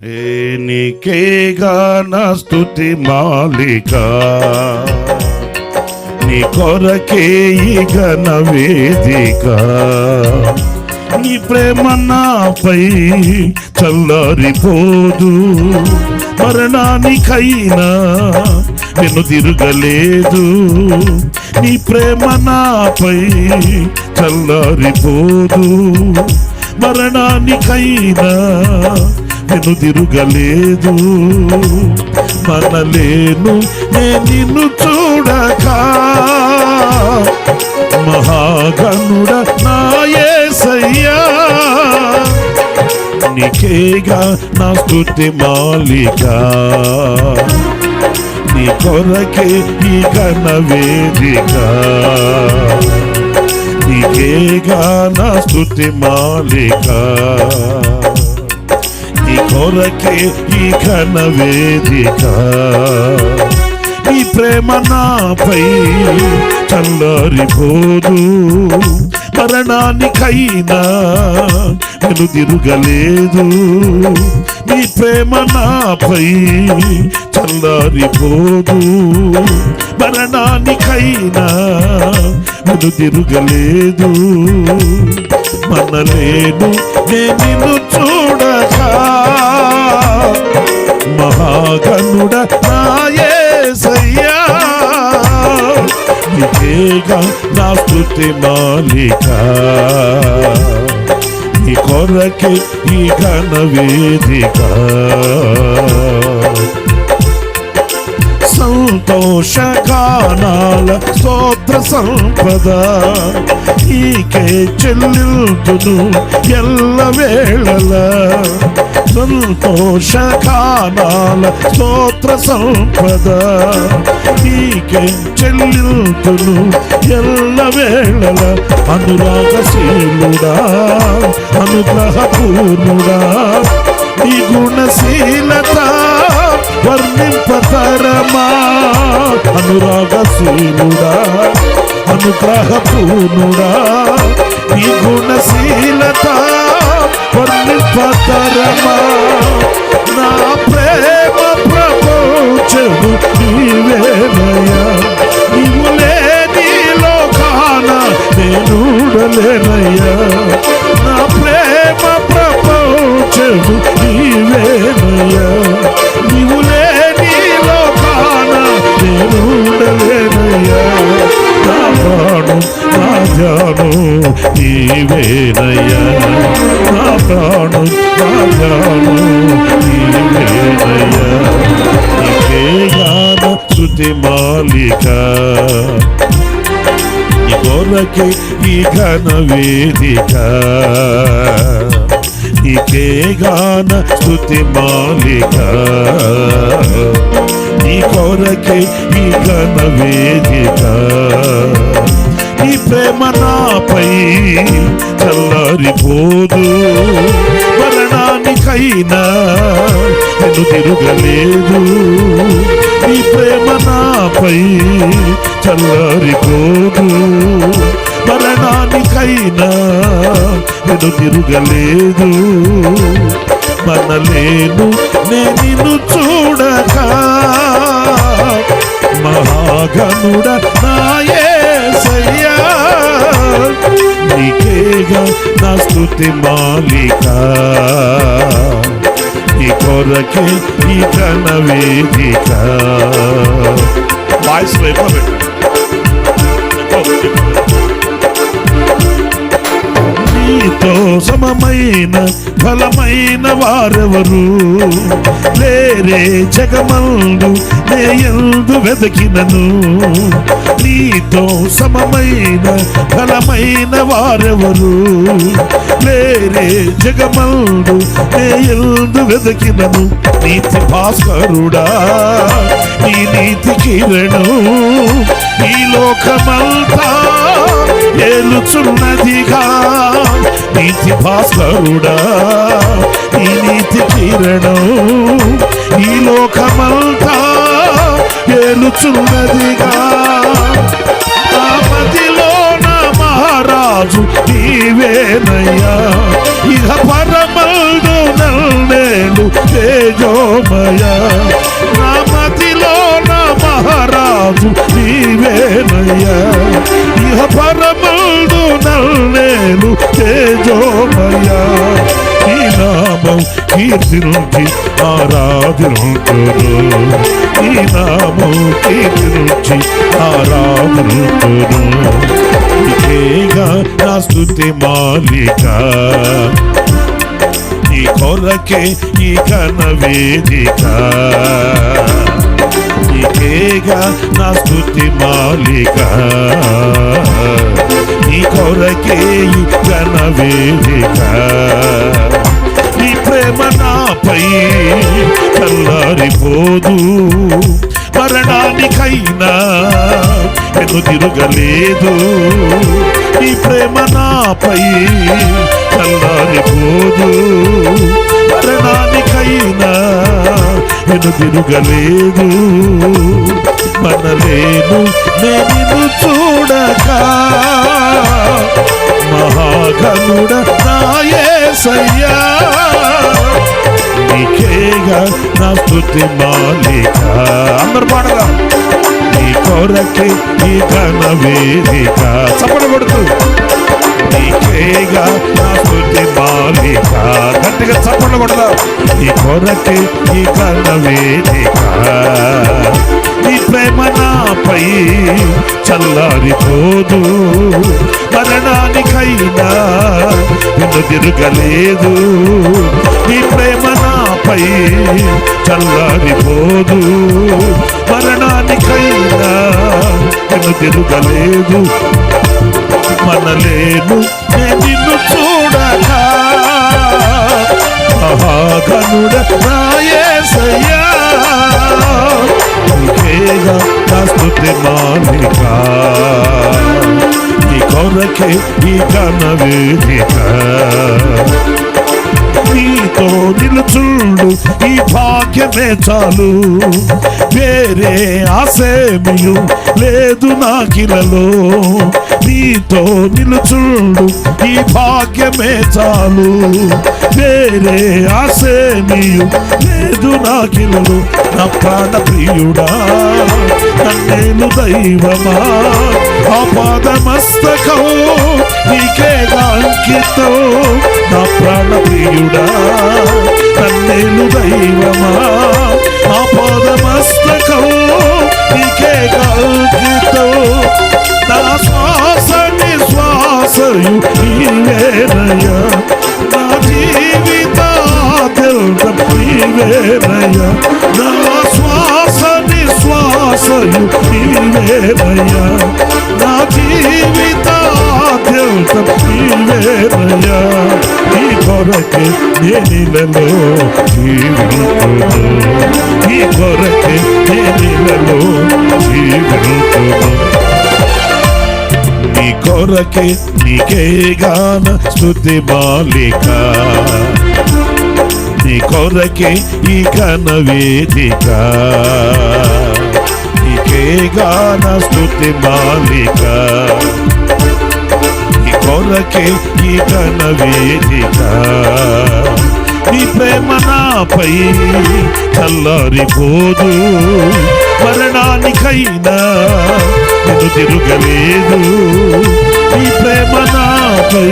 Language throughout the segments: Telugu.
నీకేగా నా స్తుతి మాలిక, నీ కొరకే ఈ ఘన వేదిక. నీ ప్రేమ నాపై చల్లారిపోదు, మరణానికైనా నిన్ను తిరగలేదు. నీ ప్రేమ నాపై చల్లారిపోదు, మరణానికైనా నిన్ను తిరగలేదు. మనలేను నిన్ను చూడక, మహాగణుడ నా యేసయ్యా. నీకేగా నా స్తుతి మాలిక, నీ కొరకే ఈ ఘన వేదిక. నీకేగా నా స్తుతి మాలిక, నీ కొరకే ఈ ఘన వేదిక. నీ ప్రేమ నాపై చల్లారిపోదు, మరణానికైనా నేను తిరగలేదు. నీ ప్రేమ నాపై చల్లారిపోదు, మరణానికైనా నేను తిరగలేదు. మనలేను నేను చూడక, మహాగణుడ నా యేసయ్యా. నీకేగా నా స్తుతి మాలిక, నీ కొరకే ఈ ఘన వేదిక. సంతోషగానాల స్తోత్ర సంపద నీకే చెల్లింతును ఎల్లవేళలా. సంతోషగానాల స్తోత్ర సంపద నీకే చెల్లింతును ఎల్లవేళలా. అనురాగశీలుడా, అనుగ్రహపూర్ణుడా, నీ గుణశీలత వర్ణింపతరమా. అనురాగశీలుడా, అనుగ్రహపూర్ణుడా, నీ గుణశీలత వర్ణింపతరమా. నా ప్రేమ ప్రపంచము నీవేనయ్యా, నీవు లేని లోకాన నేనుండలేనయ్యా. నా ప్రేమ ప్రపంచము నీవేనయ్యా, నీవు లేని లోకాన నేనుండలేనయ్యా. నా ప్రాణం నా ధ్యానం నీవేనయ్యా, నా ప్రాణం నా ధ్యానం నీవేనయ్యా. నీకేగా నా స్తుతి మాలిక, నీ కొరకే ఈ ఘన వేదిక. నీకేగా నా స్తుతి మాలిక, నీ కొరకే ఈ ఘన వేదిక. నీ ప్రేమ నాపై చల్లారిపోదు, మరణానికైనా నేను తిరగలేదు. నీ ప్రేమ నాపై చల్లారిపోదు, మరణానికైనా నేను తిరగలేదు. మనలేను నేను చూడక, మహాగణుడ నా యేసయ్యా. నీకేగా నా స్తుతి మాలిక, నీ కొరకే ఈ ఘన వేదిక. వాయిస్ వైపు నీతో సమమైన ఫలమైన వారెవరు లేరే జగమందు నేయందు వెదకినను. నీతో సమమైన ఫలమైన వారెవరు లేరే జగమందు నేయందు వెదకినను. నీతి భాస్కరుడా, నీ నీతి కిరణం ఈ లోకమంతా ఏలుచున్నదిగా. నీతి భాస్కరుడా, నీ నీతి కిరణం ఈ లోకమంతా ఏలుచున్నదిగా. ఆ మదిలో నా మహారాజు నీవేనయ్యా, ఇహ పరమందు నన్నేలు తేజోమయ నా మదిలో నా మహారాజు నీవేనయ్యా ఇహ పరమందు నల్లేలు తేజోమయ ఈ నామం కీర్తించి ఆరాధింతును ఈ నామం కీర్తించి ఆరాధింతును నీకేగా నా స్తుతి మాలిక నీ కొరకే ఈ ఘన వేదిక నీకేగా నా స్తుతి మాలిక నీ కొరకే ఈ ఘన వేదిక నీ ప్రేమ నాపై చల్లారిపోదు మరణానికైనా ఎను తిరగలేదు నీ ప్రేమ నాపై చల్లారిపోదు మరణానికైనా ఎను తిరగలేదు మనలేను నేను చూడక మహాగణుడ నా యేసయ్యా నీకేగా నా స్తుతి మాలిక అందరు పాడగా నీ కొరకే ఈ ఘన వేదిక చప్పట్లు కొడుతూ నీకేగా నా స్తుతి మాలిక గట్టిగా చప్పట్లు కొడదా నీ కొరకే ఈ ఘన వేదిక నీ ప్రేమ నాపై చల్లారిపోదు మరణానికైనా నిన్ను తిరగలేదు నీ ప్రేమ నాపై చల్లారిపోదు మరణానికైనా నిన్ను తిరగలేదు మనలేను నిన్ను చూడక మహాగణుడ నా యేసయ్యా నీకేగా నా స్తుతి మాలిక నీ కొరకే ఈ ఘన వేదిక నీతో నిలుచుండు ఈ భాగ్యమే చాలు వేరే ఆసేమియు లేదు నాకిలలో నీతో నిలుచుండు ఈ భాగ్యమే చాలు వేరే ఆసేమియు లేదు నాకిలలో నా ప్రాణ ప్రియుడా నన్నేలు దైవమా ఆపాదమస్తకం నీకేగా అంకితం నా ప్రాణ ప్రియుడా నన్నేలు దైవమా ఆపాదమస్తకం నీకేగా అంకితం నా శ్వాస నిశ్వాసయు నీవేనయ్యా నా జీవితాద్యంతం నీవేనయ్యా నా శ్వాస నిశ్వాసయు నీవేనయ్యా నా జీవితాద్యంతం నీవేనయ్యా నీ కొరకే నేనిలలో జీవితును నీ కొరకే నేనిలలో జీవితును నీ కొరకే నీకేగాన స్తుతి మాలిక నీ కొరకే ఈ ఘన వేదిక నీకేగాన స్తుతి మాలిక నీ కొరకే ఈ ఘన వేదిక నీ ప్రేమ నాపై చల్లారిపోదు మరణానికైనా నిన్ను తిరగలేదు నీ ప్రేమ నాపై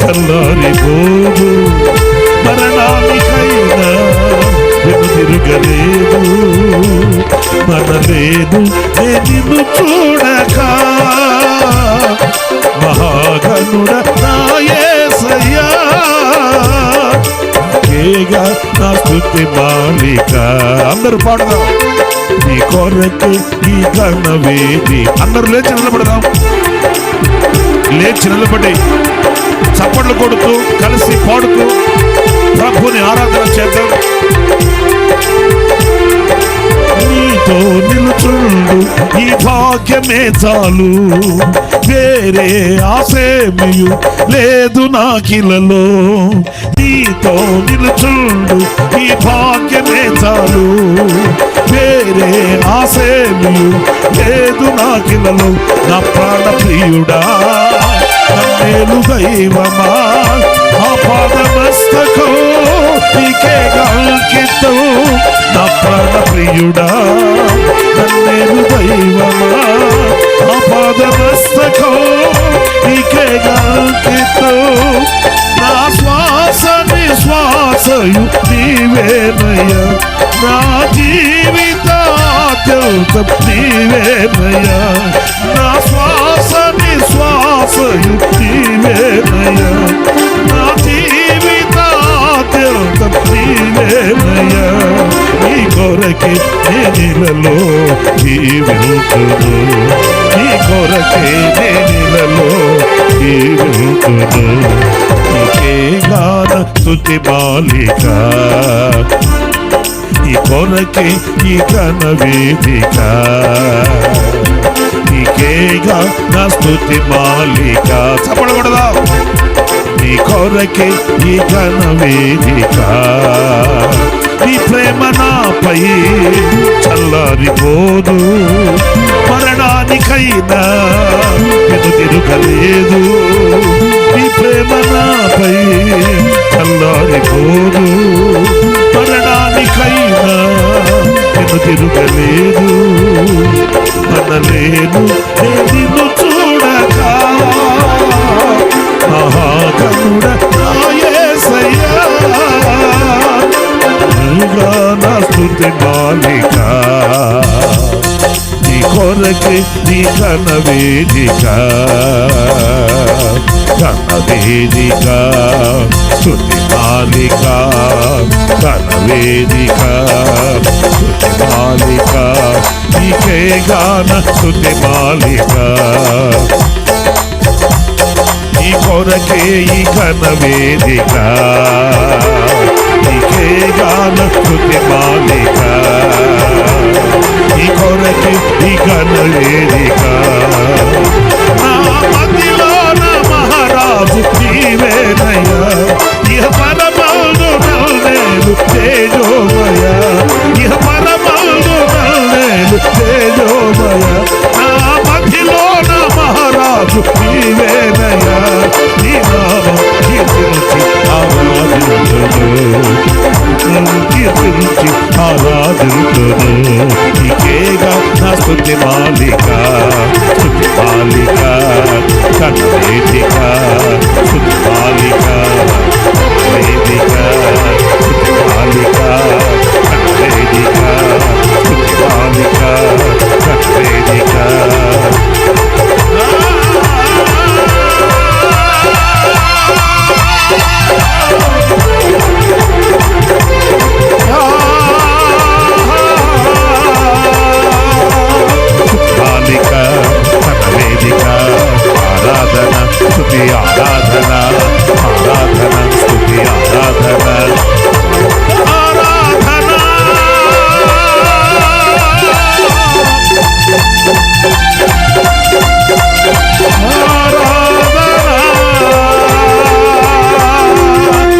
చల్లారిపోదు మరణానికైనా నిన్ను తిరగలేదు మనలేను నిన్ను చూడక మహాగణుడ నా యేసయ్యా నీకేగా నా స్తుతి మాలిక అందరూ పాడదాం నీ కొరకే ఈ ఘన వేది అందరూ లేచి నిలబడదాం లేచి నిలబడి చప్పట్లు కొడుతూ కలిసి పాడుతూ ప్రభుని ఆరాధన చేద్దాం నీతో నిలుచుండు ఈ భాగ్యమే చాలు వేరే ఆసేమియు లేదు నాకిలలో నీతో నిలుచుండు ఈ భాగ్యమే చాలు వేరే ఆసేమియు లేదు నాకిలలో నా ప్రాణ ప్రియుడా నన్నేలు దైవమా ఆపాదమస్తకం నీకేగా అంకితం ప్రియుడా నన్నేరు దైవమా ఆపాదమస్తకం నీకేగా అంకితం నా శ్వాస నిశ్వాసయు నీవేనయ్యా నా జీవితాద్యంతం నీవేనయ్యా నా శ్వాస నిశ్వాసయు నీవేనయ్యా నా జీవితాద్యంతం నీవేనయ్యా నీ కొరకే నేనిలలో జీవితును నీ కొరకే నేనిలలో జీవితును నీకే గాన స్తుతి మాలిక నీ కొరకే ఈ ఘన వేదిక నీకేగా నా స్తుతి మాలిక చప్పడకూడదా నీ కొరకే ఈ ఘన వేదిక నీ ప్రేమ నాపై చల్లారిపోదు మరణానికైనా తిరగలేదు నీ ప్రేమ నాపై చల్లారిపోదు మరణానికైనా తిరగలేదు అనలేను నిన్ను చూడక మహాగణుడ నా యేసయ్యా నా స్తుతి మాలిక నీ కొరకే నీ ఘన వేదిక స్తుతి మాలిక ఘన వేదిక స్తుతి మాలిక నీకే గాన స్తుతి మాలిక నీ కొరకే ఈ ఘన వేదిక నీకే గాన స్తుతి మాలిక నీ కొరకే ఈ ఘన వేదిక నా మదిలో నా మహారాజు నీవేనయ్యా ఇహ పరమందు నల్లేలు తేజోమయ ఇహ పరమందు నల్లేలు తేజోమయ నా మదిలో నా మహారాజు నీవేనయ్యా నీ నామం కీర్తించి ఆరాధించును నీకేగా నా స్తుతి మాలిక కన్న వేదిక స్తుతి మాలిక వేదిక స్తుతి మాలిక కన్న వేదిక స్తుతి మాలిక కన్న వేదిక ఆరాధన స్తుతి ఆరాధన ఆరాధన స్తుతి ఆరాధన ఆరాధన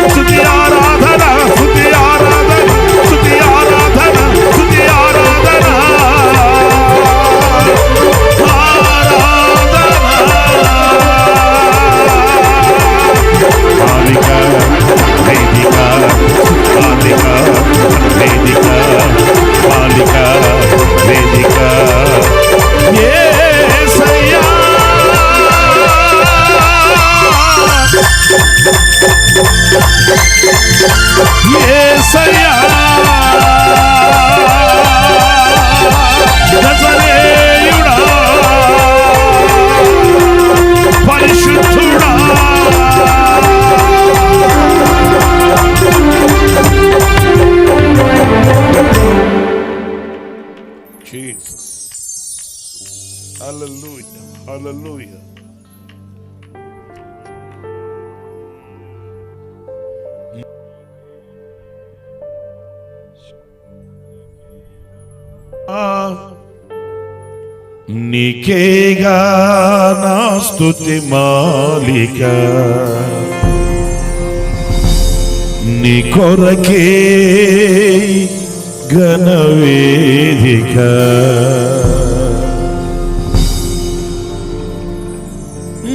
స్తుతి ఆరాధన స్తుతి ఆరాధన స్తుతి ఆరాధన స్తుతి ఆరాధన మాలిక వేదిక మాలిక వేదిక మాలిక వేదిక యేసయ్యా యేసయ్యా నజరేయుడా పరిశుద్ధుడా Jesus. Hallelujah. Hallelujah. నీకేగా నా స్తుతి మాలిక నీ కొరకే ఘన వేదిక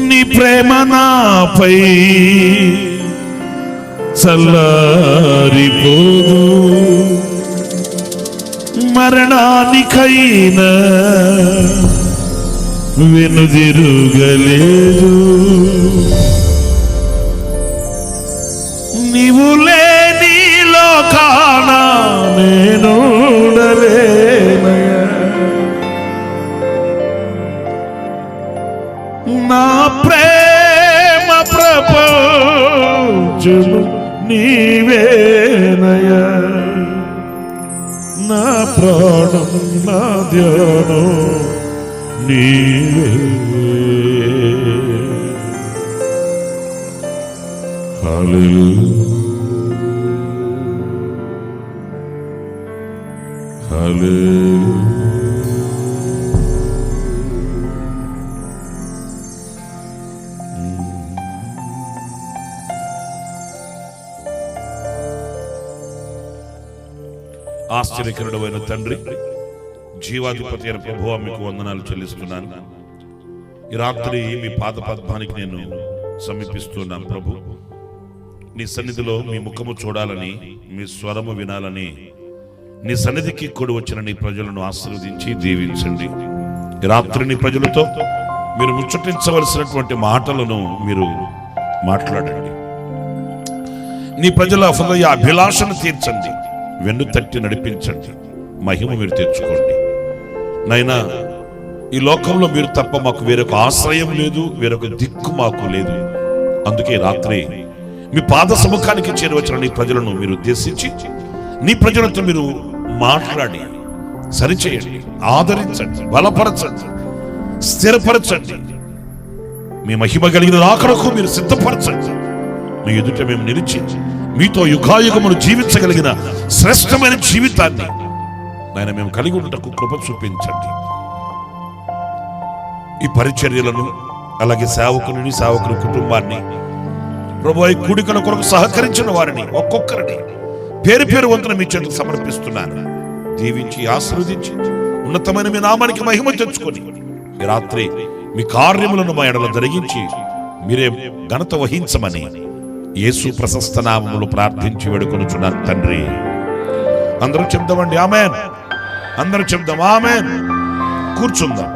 నీ ప్రేమ నాపై చల్లారిపోదు మరణానికైనా వెనుదిరుగలేదు. నీవు లేని లోకాన నేను నా ప్రేమ ప్రపంచము నీవేనయా. నా ప్రాణం నా ధ్యానం నీవే. హల్లెలూయా హల్లెలూయా. ఆశ్చర్యకరుడైన తండ్రి, జీవాధిపతి అయిన ప్రభువా, మీకు వందనాలు చెల్లిస్తున్నాను. ఈ రాత్రి మీ పాద పద్మానికి నేను సమీపిస్తున్నాను ప్రభు. నీ సన్నిధిలో మీ ముఖము చూడాలని, మీ స్వరము వినాలని, నీ సన్నిధికి కూడి వచ్చిన నీ ప్రజలను ఆశీర్వదించి దీవించండి. ఈ రాత్రి నీ ప్రజలతో మీరు ముచ్చటించవలసినటువంటి మాటలను మీరు మాట్లాడండి. నీ ప్రజల హృదయ అభిలాషను తీర్చండి, వెన్ను తట్టి నడిపించండి, మహిమ మీరు తెచ్చుకోండి. నైనా ఈ లోకంలో మీరు తప్ప మాకు వేరొక ఆశ్రయం లేదు, వేరొక దిక్కు మాకు లేదు. అందుకే రాత్రి మీ పాద సముఖానికి చేరవచ్చిన నీ ప్రజలను మీరు ఉద్దేశించి నీ ప్రజలతో మీరు మాట్లాడి సరిచేయండి, ఆదరించండి, బలపరచండి, స్థిరపరచండి. మీ మహిమ కలిగిన రాకడకు మీరు సిద్ధపరచండి. మీ ఎదుట మేము నిలిచి మీతో యుగాయుగమును జీవించగలిగిన శ్రేష్టమైన జీవితాన్ని ఆయన మేము కలిగి ఉండటకు కృప చూపించండి. ఈ పరిచర్యలను, అలాగే సేవకుని సేవకుని కుటుంబాన్ని ప్రభువా, ఈ కూడికల కొరకు సహకరించిన వారిని ఒక్కొక్కరిని పేరు పేరు వంతున మీ చేతులకు సమర్పిస్తున్నాను. దీవించి ఆశీర్వదించి ఉన్నతమైన మీ నామానికి మహిమ తెచ్చుకొని ఈ రాత్రి మీ కార్యములను మా ఎడల జరిగించి మీరే ఘనత వహించమని యేసు ప్రశస్త నామములో ప్రార్థించి వేడుకొనుచున్నాను తండ్రి. అందరూ చెప్దామండి ఆమేన్. అందరూ చెప్దాం ఆమేన్. కూర్చుందాం.